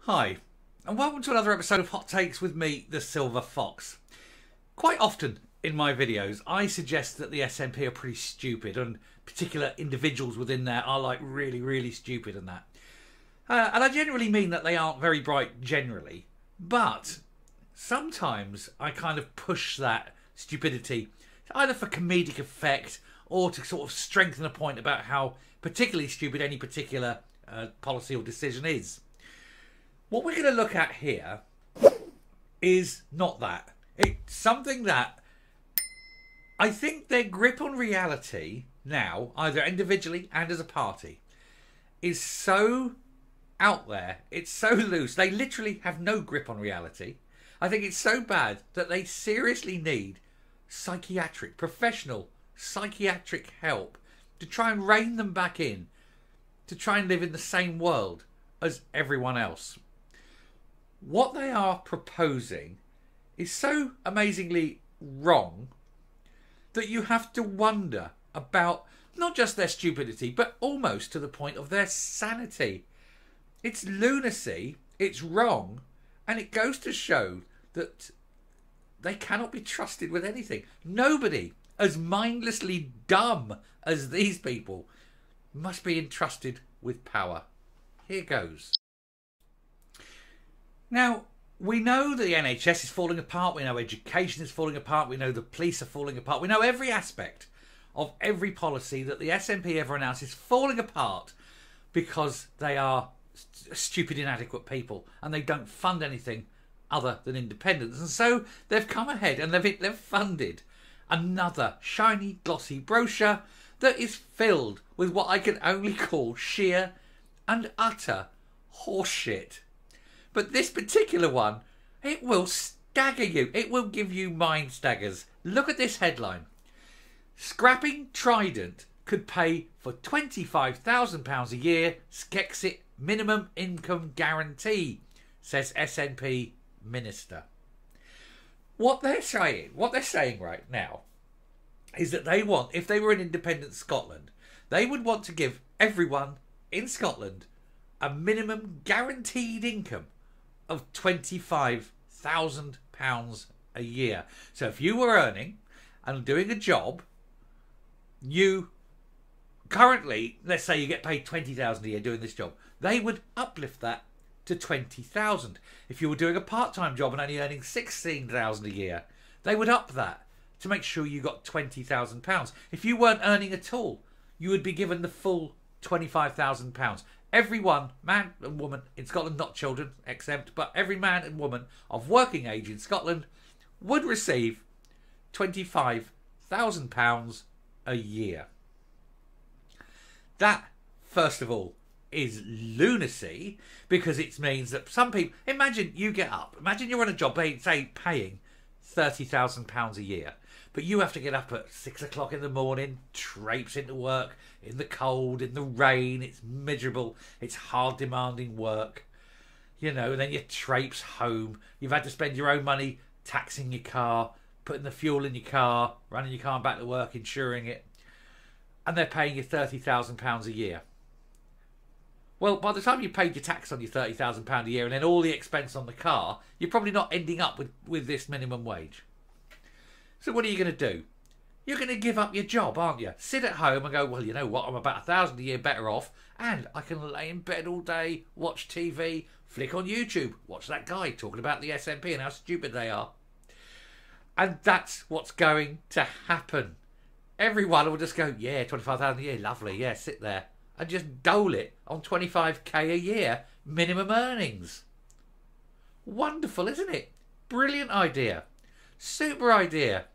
Hi, and welcome to another episode of Hot Takes with me, the Silver Fox. Quite often in my videos, I suggest that the SNP are pretty stupid, and particular individuals within there are like really stupid and that. And I generally mean that they aren't very bright generally, but sometimes I kind of push that stupidity either for comedic effect or to sort of strengthen a point about how particularly stupid any particular policy or decision is. What we're going to look at here is not that. It's something that I think their grip on reality now, either individually and as a party, is so out there. It's so loose. They literally have no grip on reality. I think it's so bad that they seriously need professional psychiatric help to try and rein them back in, to try and live in the same world as everyone else. What they are proposing is so amazingly wrong that you have to wonder about not just their stupidity, but almost to the point of their sanity. It's lunacy, it's wrong, and it goes to show that they cannot be trusted with anything. Nobody as mindlessly dumb as these people must be entrusted with power. Here goes. Now, we know the NHS is falling apart, we know education is falling apart, we know the police are falling apart, we know every aspect of every policy that the SNP ever announced is falling apart because they are stupid, inadequate people and they don't fund anything other than independence. And so they've come ahead and they've funded another shiny, glossy brochure that is filled with what I can only call sheer and utter horseshit. But this particular one, it will stagger you. It will give you mind staggers. Look at this headline. Scrapping Trident could pay for £25,000 a year, Skexit minimum income guarantee, says SNP minister. What they're saying right now is that they want, if they were in independent Scotland, they would want to give everyone in Scotland a minimum guaranteed income of £25,000 a year. So if you were earning and doing a job, you currently, let's say you get paid £20,000 a year doing this job, they would uplift that to £20,000. If you were doing a part-time job and only earning £16,000 a year, they would up that to make sure you got £20,000. If you weren't earning at all, you would be given the full £25,000. Everyone, man and woman in Scotland, not children exempt, but every man and woman of working age in Scotland would receive £25,000 a year. That, first of all, is lunacy, because it means that some people, imagine you get up, imagine you're on a job, say, paying £30,000 a year, but you have to get up at 6 o'clock in the morning, traipse into work, in the cold, in the rain, it's miserable, it's hard demanding work, you know, and then you traipse home, you've had to spend your own money taxing your car, putting the fuel in your car, running your car back to work, insuring it, and they're paying you £30,000 a year. Well, by the time you paid your tax on your £30,000 a year and then all the expense on the car, you're probably not ending up with this minimum wage. So what are you going to do? You're going to give up your job, aren't you? Sit at home and go, well, you know what, I'm about £1,000 a year better off, and I can lay in bed all day, watch TV, flick on YouTube, watch that guy talking about the SNP and how stupid they are. And that's what's going to happen. Everyone will just go, yeah, £25,000 a year, lovely, yeah, sit there. And just dole it on 25k a year minimum earnings. Wonderful, isn't it? Brilliant idea. Super idea.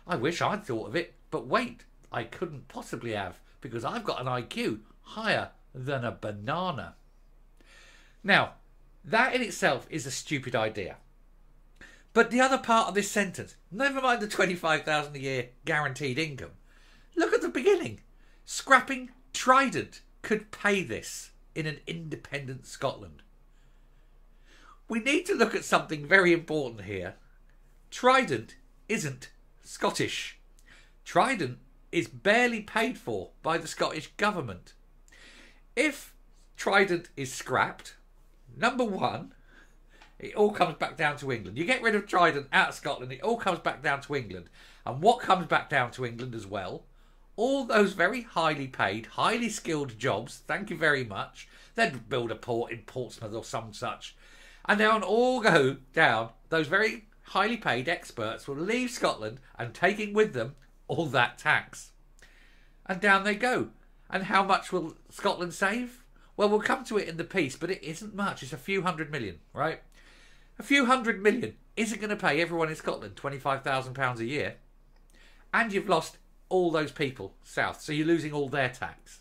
I wish I'd thought of it, but wait, I couldn't possibly have, because I've got an IQ higher than a banana. Now, that in itself is a stupid idea. But the other part of this sentence, never mind the £25,000 a year guaranteed income, look at the beginning. Scrapping Trident could pay this in an independent Scotland. We need to look at something very important here. Trident isn't Scottish. Trident is barely paid for by the Scottish government. If Trident is scrapped, number one, it all comes back down to England. You get rid of Trident out of Scotland, it all comes back down to England. And what comes back down to England as well? All those very highly paid, highly skilled jobs, thank you very much. They'd build a port in Portsmouth or some such. And they'll all go down. Those very highly paid experts will leave Scotland and taking with them all that tax. And down they go. And how much will Scotland save? Well, we'll come to it in the piece, but it isn't much. It's a few hundred million, right? A few hundred million isn't going to pay everyone in Scotland £25,000 a year. And you've lost all those people south, so you're losing all their tax.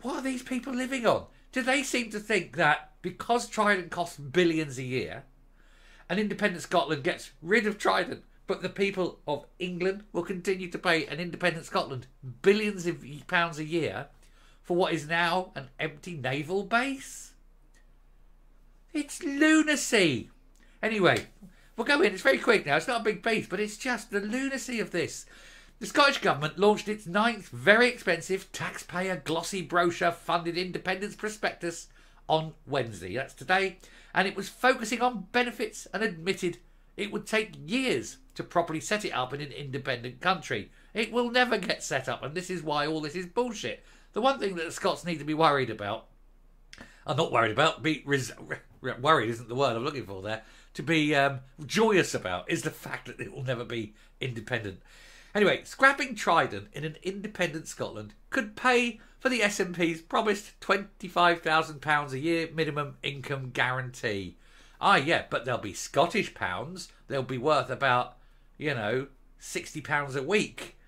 What are these people living on? Do they seem to think that because Trident costs billions a year, and independent Scotland gets rid of Trident, but the people of England will continue to pay an independent Scotland billions of pounds a year for what is now an empty naval base? It's lunacy. Anyway, we'll go in. It's very quick now. It's not a big piece, but it's just the lunacy of this. The Scottish Government launched its 9th very expensive taxpayer glossy brochure funded independence prospectus on Wednesday. That's today. And it was focusing on benefits and admitted it would take years to properly set it up in an independent country. It will never get set up, and this is why all this is bullshit. The one thing that the Scots need to be worried about, I'm not worried about, worried isn't the word I'm looking for there, to be joyous about, is the fact that it will never be independent. Anyway, scrapping Trident in an independent Scotland could pay for the SNP's promised £25,000 a year minimum income guarantee. Ah, yeah, but they'll be Scottish pounds. They'll be worth about, £60 a week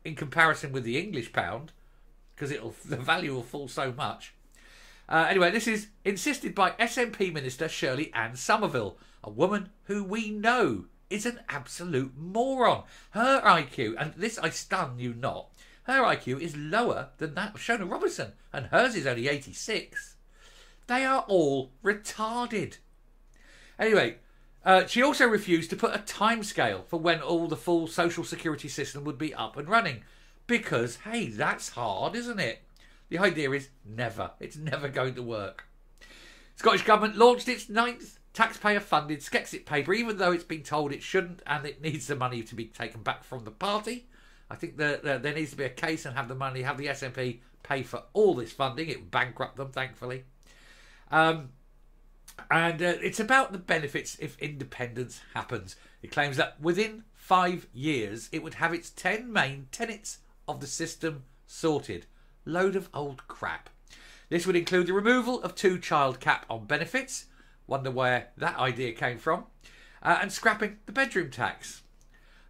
in comparison with the English pound, because the value will fall so much. Anyway, this is insisted by SNP Minister Shirley-Anne Somerville, a woman who we know is an absolute moron. Her IQ, and this I stun you not, her IQ is lower than that of Shona Robertson, and hers is only 86. They are all retarded. Anyway, she also refused to put a timescale for when all the full social security system would be up and running. Because, hey, that's hard, isn't it? The idea is never. It's never going to work. Scottish Government launched its 9th taxpayer-funded Skexit paper, even though it's been told it shouldn't and it needs the money to be taken back from the party. I think there needs to be a case and have the money, have the SNP pay for all this funding. It would bankrupt them, thankfully. And it's about the benefits if independence happens. It claims that within 5 years, it would have its 10 main tenets of the system sorted. Load of old crap. This would include the removal of 2-child cap on benefits. Wonder where that idea came from. And scrapping the bedroom tax.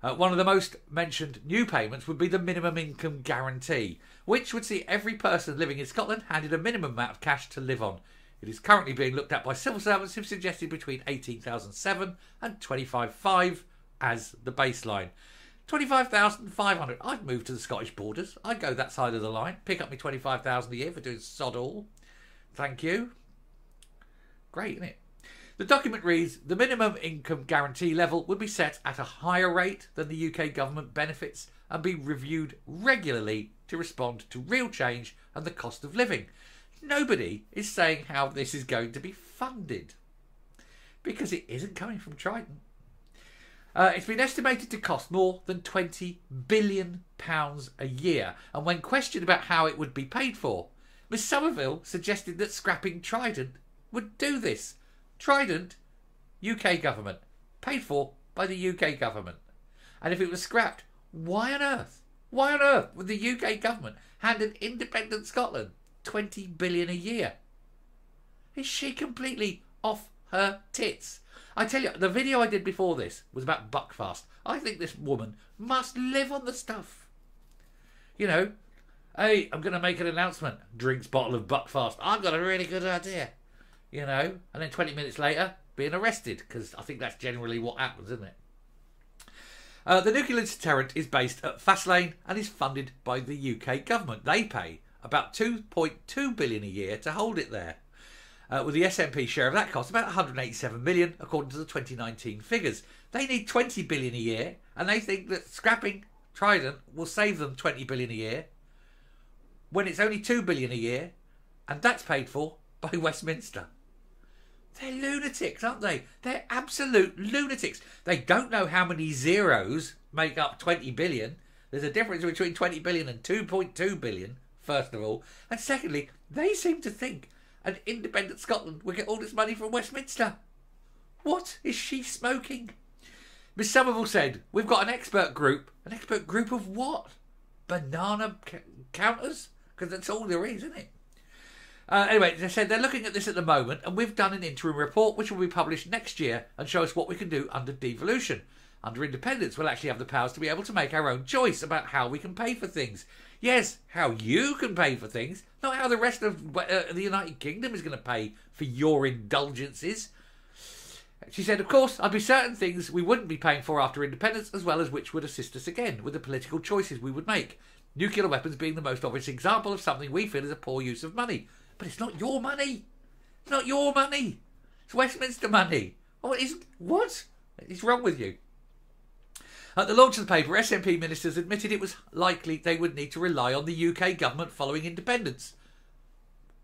One of the most mentioned new payments would be the minimum income guarantee, which would see every person living in Scotland handed a minimum amount of cash to live on. It is currently being looked at by civil servants who've suggested between $18,700 and $25,500 as the baseline. $25,500. I'd move to the Scottish borders. I'd go that side of the line. Pick up me $25,000 a year for doing sod all. Thank you. Great, isn't it? The document reads, the minimum income guarantee level would be set at a higher rate than the UK government benefits and be reviewed regularly to respond to real change and the cost of living. Nobody is saying how this is going to be funded, because it isn't coming from Trident. It's been estimated to cost more than £20 billion a year, and when questioned about how it would be paid for, Miss Somerville suggested that scrapping Trident would do this. Trident, UK government, paid for by the UK government. And if it was scrapped, why on earth would the UK government hand an independent Scotland $20 billion a year? Is she completely off her tits? I tell you, the video I did before this was about Buckfast. I think this woman must live on the stuff. Hey, I'm going to make an announcement. Drinks bottle of Buckfast. I've got a really good idea. And then 20 minutes later, being arrested, because I think that's generally what happens, isn't it? The nuclear deterrent is based at Fastlane and is funded by the UK government. They pay about $2.2 billion a year to hold it there. With the SNP share of that cost about $187 million, according to the 2019 figures. They need $20 billion a year, and they think that scrapping Trident will save them $20 billion a year, when it's only $2 billion a year, and that's paid for by Westminster. They're lunatics, aren't they? They're absolute lunatics. They don't know how many zeros make up 20 billion. There's a difference between 20 billion and 2.2 billion, first of all. And secondly, they seem to think an independent Scotland will get all this money from Westminster. What is she smoking? Miss Somerville said, we've got an expert group. An expert group of what? Banana counters? Because that's all there is, isn't it? Anyway, they said they're looking at this at the moment, and we've done an interim report which will be published next year and show us what we can do under devolution. Under independence, we'll actually have the powers to be able to make our own choice about how we can pay for things. Yes, how you can pay for things, not how the rest of the United Kingdom is going to pay for your indulgences. She said, of course, I'd be certain things we wouldn't be paying for after independence, as well as which would assist us again with the political choices we would make. Nuclear weapons being the most obvious example of something we feel is a poor use of money. But it's not your money. It's not your money. It's Westminster money. What is wrong with you? At the launch of the paper, SNP ministers admitted it was likely they would need to rely on the UK government following independence.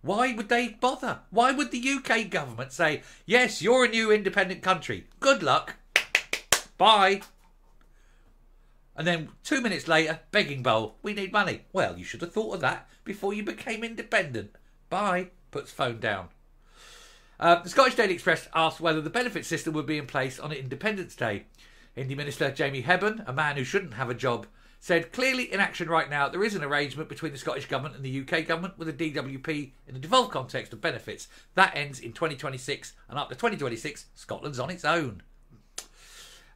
Why would they bother? Why would the UK government say, yes, you're a new independent country. Good luck. Bye. And then 2 minutes later, begging bowl, we need money. Well, you should have thought of that before you became independent. Bye. Puts phone down. The Scottish Daily Express asked whether the benefit system would be in place on Independence Day. Indie Minister Jamie Hebburn, a man who shouldn't have a job, said clearly in action right now there is an arrangement between the Scottish Government and the UK Government with a DWP in the devolved context of benefits. That ends in 2026, and up to 2026, Scotland's on its own.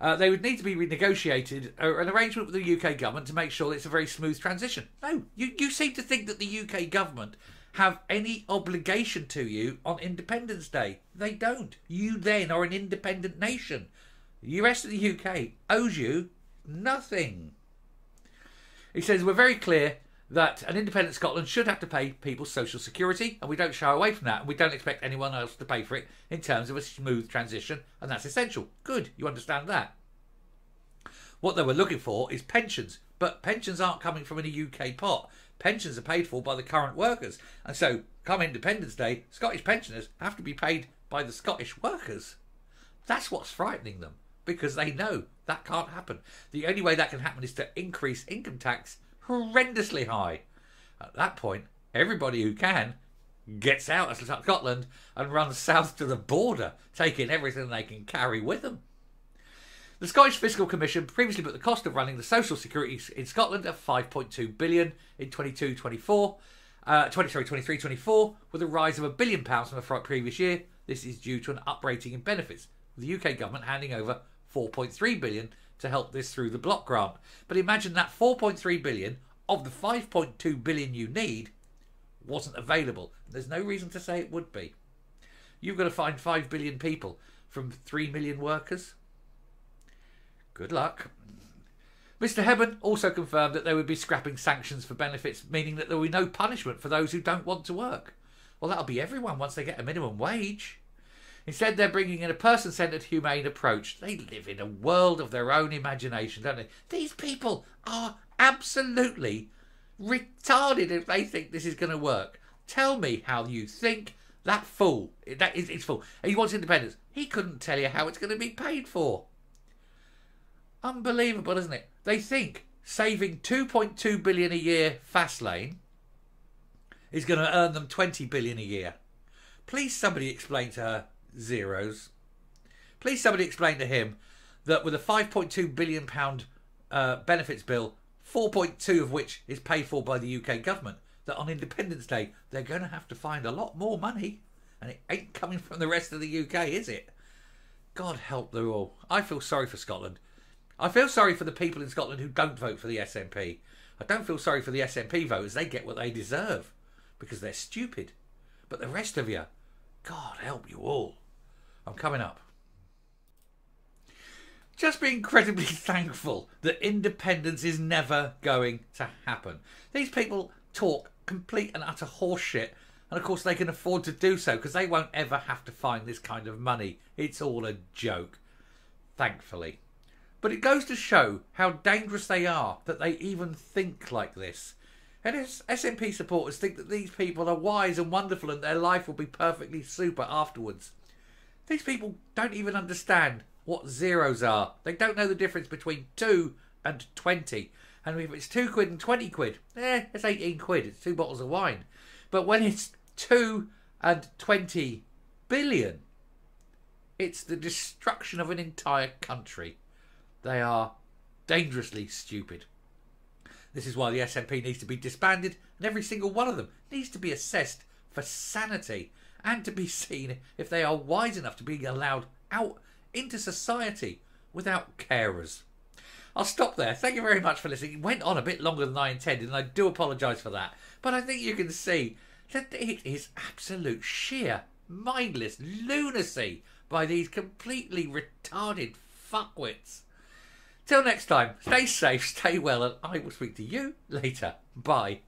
They would need to be renegotiated, an arrangement with the UK Government to make sure it's a very smooth transition. No, you seem to think that the UK Government have any obligation to you on Independence Day. They don't. You then are an independent nation. The rest of the UK owes you nothing. He says, we're very clear that an independent Scotland should have to pay people's social security, and we don't shy away from that, and we don't expect anyone else to pay for it in terms of a smooth transition, and that's essential. Good, you understand that. What they were looking for is pensions, but pensions aren't coming from any UK pot. Pensions are paid for by the current workers, and so come Independence Day, Scottish pensioners have to be paid by the Scottish workers. That's what's frightening them, because they know that can't happen. The only way that can happen is to increase income tax horrendously high. At that point, everybody who can gets out of Scotland and runs south to the border, taking everything they can carry with them. The Scottish Fiscal Commission previously put the cost of running the social security in Scotland at £5.2 billion in 23-24, with a rise of £1 billion from the previous year. This is due to an uprating in benefits, with the UK government handing over £4.3 billion to help this through the block grant. But imagine that £4.3 billion of the £5.2 billion you need wasn't available. There's no reason to say it would be. You've got to find 5 billion people from 3 million workers. Good luck. Mr. Hebburn also confirmed that they would be scrapping sanctions for benefits, meaning that there will be no punishment for those who don't want to work. Well, that'll be everyone once they get a minimum wage. Instead, they're bringing in a person-centred, humane approach. They live in a world of their own imagination, don't they? These people are absolutely retarded if they think this is going to work. Tell me how you think that fool, it's fool. He wants independence. He couldn't tell you how it's going to be paid for. Unbelievable, isn't it? They think saving $2.2 billion a year fast lane is going to earn them $20 billion a year. Please somebody explain to her zeros. Please somebody explain to him that with a £5.2 billion benefits bill, 4.2 of which is paid for by the UK government, that on Independence Day they're going to have to find a lot more money, and it ain't coming from the rest of the UK, is it? God help them all. I feel sorry for Scotland. I feel sorry for the people in Scotland who don't vote for the SNP. I don't feel sorry for the SNP voters. They get what they deserve because they're stupid. But the rest of you, God help you all. I'm coming up. Just be incredibly thankful that independence is never going to happen. These people talk complete and utter horseshit, and of course they can afford to do so because they won't ever have to find this kind of money. It's all a joke, thankfully. But it goes to show how dangerous they are that they even think like this. And SNP supporters think that these people are wise and wonderful and their life will be perfectly super afterwards. These people don't even understand what zeros are. They don't know the difference between 2 and 20. And if it's 2 quid and 20 quid, it's 18 quid. It's 2 bottles of wine. But when it's 2 and 20 billion, it's the destruction of an entire country. They are dangerously stupid. This is why the SNP needs to be disbanded, and every single one of them needs to be assessed for sanity and to be seen if they are wise enough to be allowed out into society without carers. I'll stop there. Thank you very much for listening. It went on a bit longer than I intended, and I do apologise for that. But I think you can see that it is absolute sheer mindless lunacy by these completely retarded fuckwits. Till next time, stay safe, stay well, and I will speak to you later. Bye.